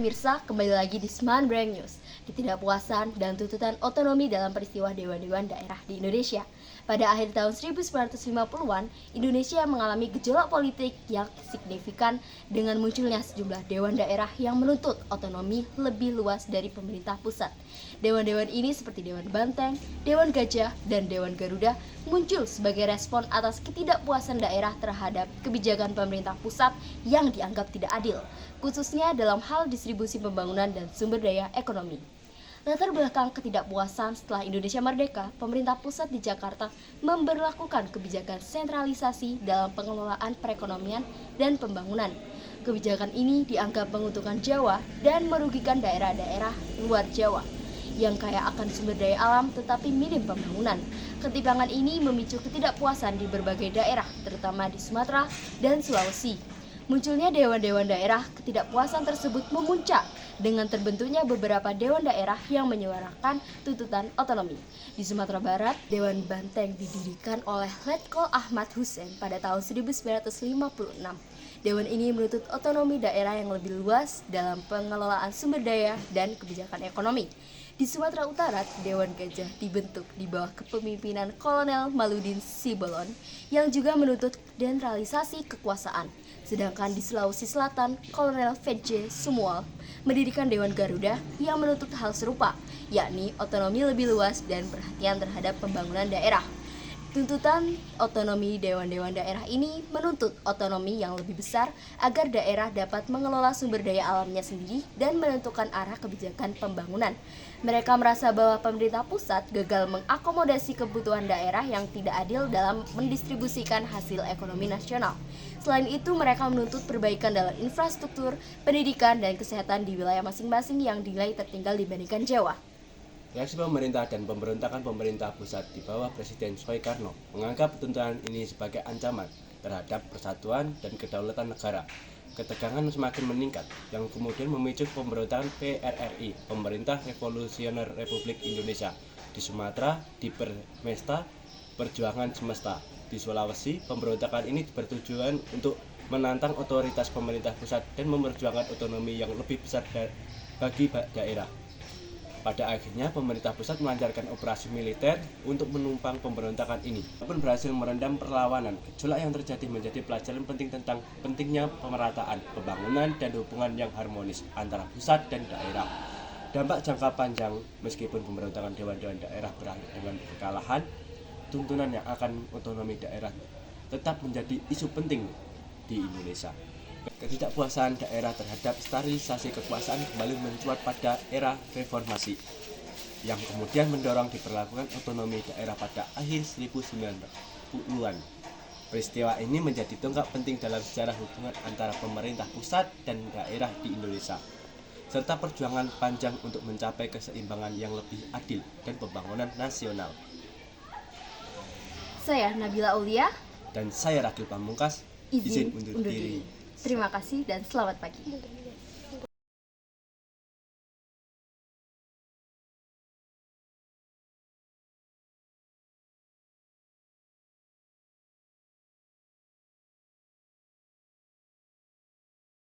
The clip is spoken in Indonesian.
pemirsa, kembali lagi di Seman Brand News. Ketidakpuasan dan tuntutan otonomi dalam peristiwa dewan-dewan daerah di Indonesia. Pada akhir tahun 1950-an, Indonesia mengalami gejolak politik yang signifikan dengan munculnya sejumlah dewan daerah yang menuntut otonomi lebih luas dari pemerintah pusat. Dewan-dewan ini seperti Dewan Banteng, Dewan Gajah, dan Dewan Garuda muncul sebagai respon atas ketidakpuasan daerah terhadap kebijakan pemerintah pusat yang dianggap tidak adil, khususnya dalam hal distribusi pembangunan dan sumber daya ekonomi. Latar belakang ketidakpuasan setelah Indonesia merdeka, pemerintah pusat di Jakarta memberlakukan kebijakan sentralisasi dalam pengelolaan perekonomian dan pembangunan. Kebijakan ini dianggap menguntungkan Jawa dan merugikan daerah-daerah luar Jawa yang kaya akan sumber daya alam tetapi minim pembangunan. Ketimpangan ini memicu ketidakpuasan di berbagai daerah, terutama di Sumatera dan Sulawesi. Munculnya dewan-dewan daerah, ketidakpuasan tersebut memuncak dengan terbentuknya beberapa dewan daerah yang menyuarakan tuntutan otonomi. Di Sumatera Barat, Dewan Banteng didirikan oleh Letkol Ahmad Hussein pada tahun 1956. Dewan ini menuntut otonomi daerah yang lebih luas dalam pengelolaan sumber daya dan kebijakan ekonomi. Di Sumatera Utara, Dewan Gajah dibentuk di bawah kepemimpinan Kolonel Maludin Sibolon yang juga menuntut desentralisasi kekuasaan. Sedangkan di Sulawesi Selatan, Kolonel V.J. Sumual mendirikan Dewan Garuda yang menuntut hal serupa, yakni otonomi lebih luas dan perhatian terhadap pembangunan daerah. Tuntutan otonomi dewan-dewan daerah ini menuntut otonomi yang lebih besar agar daerah dapat mengelola sumber daya alamnya sendiri dan menentukan arah kebijakan pembangunan. Mereka merasa bahwa pemerintah pusat gagal mengakomodasi kebutuhan daerah yang tidak adil dalam mendistribusikan hasil ekonomi nasional. Selain itu, mereka menuntut perbaikan dalam infrastruktur, pendidikan, dan kesehatan di wilayah masing-masing yang dinilai tertinggal dibandingkan Jawa. Reaksi pemerintah dan pemberontakan pemerintah pusat di bawah Presiden Soekarno menganggap tuntutan ini sebagai ancaman terhadap persatuan dan kedaulatan negara. Ketegangan semakin meningkat, yang kemudian memicu pemberontakan PRRI, Pemerintah Revolusioner Republik Indonesia. Di Sumatera, di Permesta, Perjuangan Semesta. Di Sulawesi, pemberontakan ini bertujuan untuk menantang otoritas pemerintah pusat dan memperjuangkan otonomi yang lebih besar bagi daerah. Pada akhirnya, pemerintah pusat melancarkan operasi militer untuk menumpang pemberontakan ini. Walaupun berhasil meredam perlawanan, gejolak yang terjadi menjadi pelajaran penting tentang pentingnya pemerataan, pembangunan, dan hubungan yang harmonis antara pusat dan daerah. Dampak jangka panjang, meskipun pemberontakan dewan-dewan daerah berakhir dengan kekalahan, tuntunan yang akan otonomi daerah tetap menjadi isu penting di Indonesia. Ketidakpuasan daerah terhadap sterilisasi kekuasaan kembali mencuat pada era reformasi, yang kemudian mendorong diberlakukan otonomi daerah pada akhir 1990-an. Peristiwa ini menjadi tonggak penting dalam sejarah hubungan antara pemerintah pusat dan daerah di Indonesia, serta perjuangan panjang untuk mencapai keseimbangan yang lebih adil dan pembangunan nasional. Saya Nabila Aulia. Dan saya Ragil Pamungkas, izin undur diri. Terima kasih dan selamat pagi.